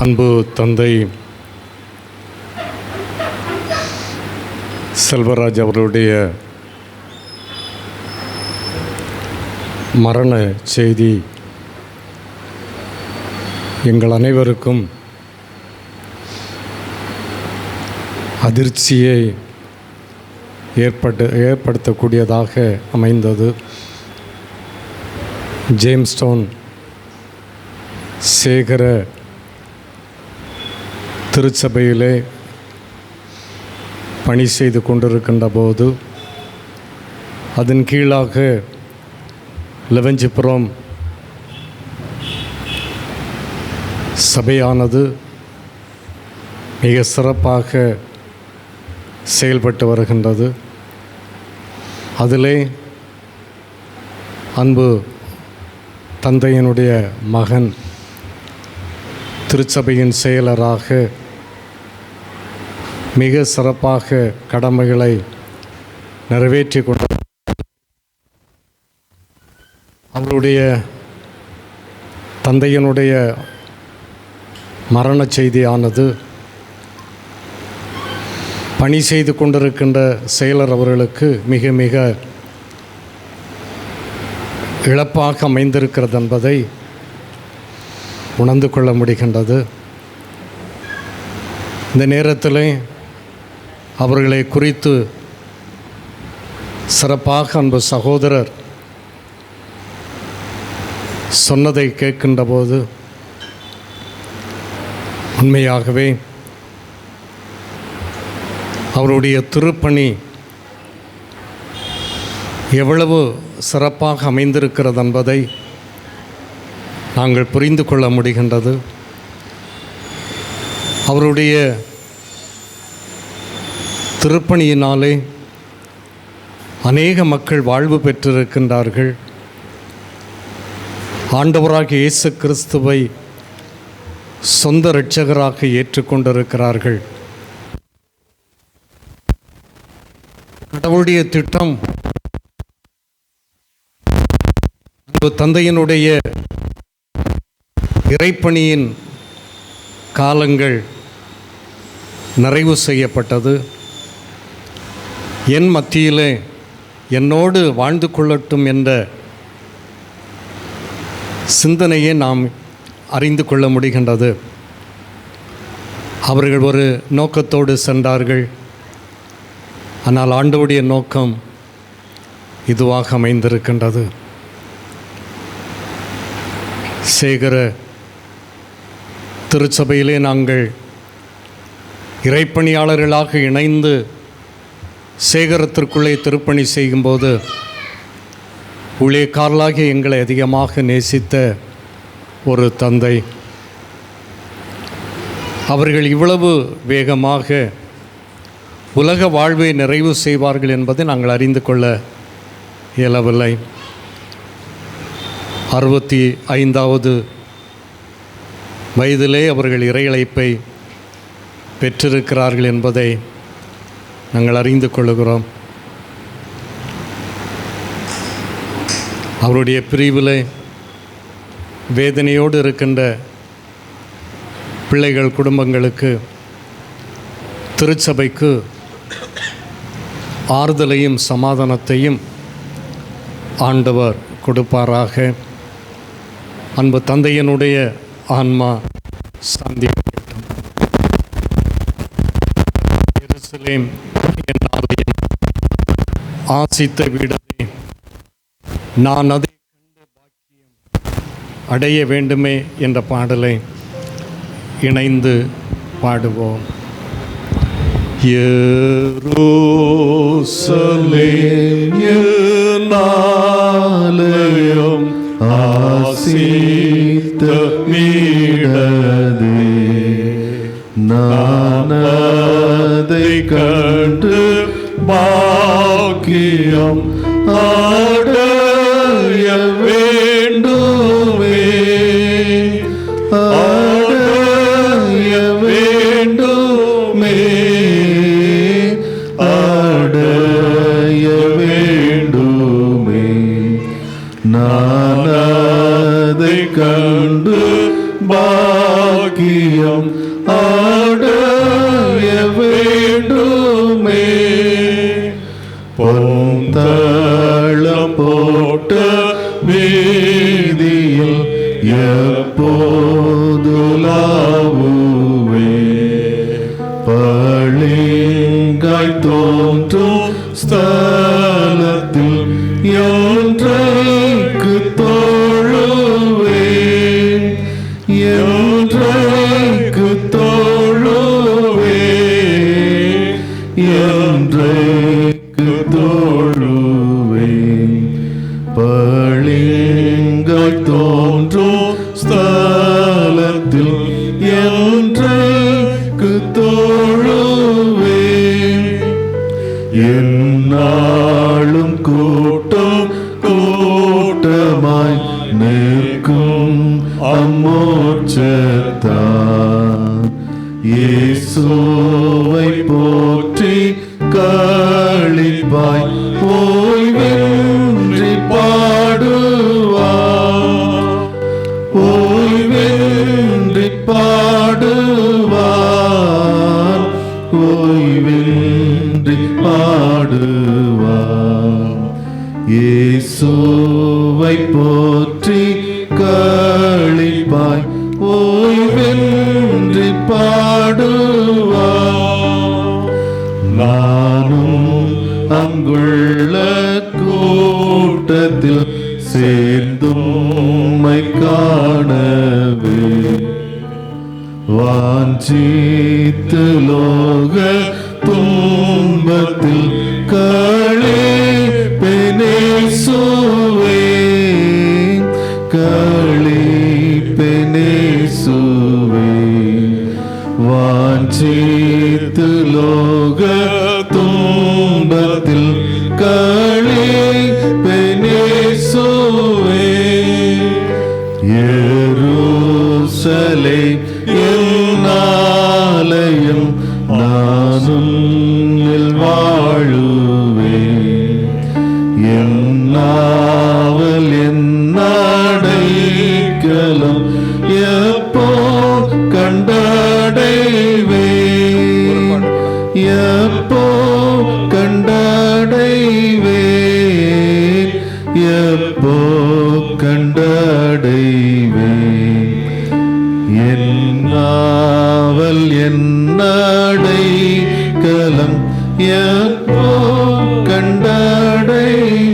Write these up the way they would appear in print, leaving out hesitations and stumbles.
அன்பு தந்தை செல்வராஜ் அவர்களுடைய மரண செய்தி எங்கள் அனைவருக்கும் அதிர்ச்சியை ஏற்படுத்தக்கூடியதாக அமைந்தது. ஜேம்ஸ்டவுன் சேகர திருச்சபையிலே பணி செய்து கொண்டிருக்கின்ற போது அதன் கீழாக லெவஞ்சிபுரம் சபையானது மிக சிறப்பாக செயல்பட்டு வருகின்றது. அதிலே அன்பு தந்தையினுடைய மகன் திருச்சபையின் செயலராக மிக சிறப்பாக கடமைகளை நிறைவேற்றி கொண்டார். அவருடைய தந்தையினுடைய மரண செய்தியானது பணி செய்து கொண்டிருக்கின்ற செயலர் அவர்களுக்கு மிக மிக இழப்பாக அமைந்திருக்கிறது என்பதை உணர்ந்து கொள்ள முடிகின்றது. இந்த நேரத்தில் அவர்களை குறித்து சிறப்பாக அன்பு சகோதரர் சொன்னதை கேட்கின்ற போது உண்மையாகவே அவருடைய திருப்பணி எவ்வளவு சிறப்பாக அமைந்திருக்கிறது என்பதை நாங்கள் புரிந்து கொள்ள முடிகின்றது. அவருடைய திருப்பணியினாலே அநேக மக்கள் வாழ்வு பெற்றிருக்கின்றார்கள். ஆண்டவராகிய இயேசு கிறிஸ்துவை சொந்த இரட்சகராக ஏற்றுக்கொண்டிருக்கிறார்கள். கடவுளுடைய திட்டம் தந்தையினுடைய இறைப்பணியின் காலங்கள் நிறைவு செய்யப்பட்டது. என் மத்தியிலே என்னோடு வாழ்ந்து கொள்ளட்டும் என்ற சிந்தனையை நாம் அறிந்து கொள்ள முடிகின்றது. அவர்கள் ஒரு நோக்கத்தோடு சென்றார்கள். ஆனால் ஆண்டவருடைய நோக்கம் இதுவாக அமைந்திருக்கின்றது. சேகர திருச்சபையிலே நாங்கள் இறைப்பணியாளர்களாக இணைந்து சேகரத்திற்குள்ளே திருப்பணி செய்யும்போது ஊழியக்காரர்களாகிய எங்களை அதிகமாக நேசித்த ஒரு தந்தை, அவர்கள் இவ்வளவு வேகமாக உலக வாழ்வை நிறைவு செய்வார்கள் என்பதை நாங்கள் அறிந்து கொள்ள இயலவில்லை. 65வது வயதிலே அவர்கள் இறையழைப்பை பெற்றிருக்கிறார்கள் என்பதை நாங்கள் அறிந்து கொள்கிறோம். அவருடைய பிரிவிலே வேதனையோடு இருக்கின்ற பிள்ளைகள் குடும்பங்களுக்கு திருச்சபைக்கு ஆறுதலையும் சமாதானத்தையும் ஆண்டவர் கொடுப்பாராக. அன்பு தந்தையினுடைய ஆன்மா சாந்தி அடையட்டும். எருசலேம் என் ஆலயம், ஆசித்த வீடமே, நான் அதை கண்டு பாக்கியம் அடைய வேண்டுமே என்ற பாடலை இணைந்து பாடுவோம். எருசலேம் என் ஆலயம், ஆசித்த வீடமே, நான் அதை கண்டு பாக்கியம் அடைய வேண்டுமே, அடைய வேண்டுமே, அடைய வேண்டுமே, நான் அதை கண்டு பாக்கியம் இதயம் ஆடைய வேண்டுமே. பொந்தளம் போட்ட வீதியில் எப்போதுலாவுவே. பளிங்காய் தோன்றும் ஸ்தலத்தில் என்றைக்கு தோழுவேன், என்றைக்கு தோழுவேன், என்றைக்கு தோழுவேன். பளிங்காய் தோன்றும் ஸ்தலத்தில் என்றைக்கு தோழுவேன். எந்நாளும் கூட்டம் கூட்டமாய் நிற்கும் அம்மோட்சத்தான் இயேசுவை போற்றி களிப்பாய் ஓய்வின்றி பாடுவார், ஓய்வின்றி பாடுவார், ஓய்வின்றி பாடுவார். இயேசுவை போற்றி களிப்பாய் ஓய்வின்றி பாடுவார். நானும் அங்குள்ள கூட்டத்தில் சேர்ந்தும்மை காணவே வாஞ்சித்து லோக துன்பத்தில் களிப்பெனேசுவே, களிப்பெனேசுவே. வாஞ்சித்து லோக துன்பத்தில் களிப்பெனேசுவே. எருசலேம் என்னாலயம் நானும் வாழுவேன். என்னாவல் என்னடைக்கலம் எப்போ கண்டடைவேன், எப்போ கண்டடைவேன், எப்போ கண்டடைவேன். என்னாவல் என்னடைக்கலம் எப்போ கண்டடைவேன்.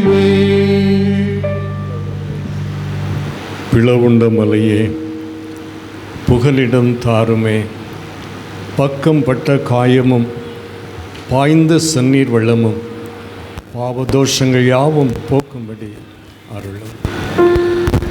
பிளவுண்ட மலையே புகலிடம் தாருமே, பக்கம் பட்ட காயமும் பாய்ந்த செந்நீர் வெள்ளமும் பாவதோஷங்கள் யாவும் போக்கும்படி அருளும்.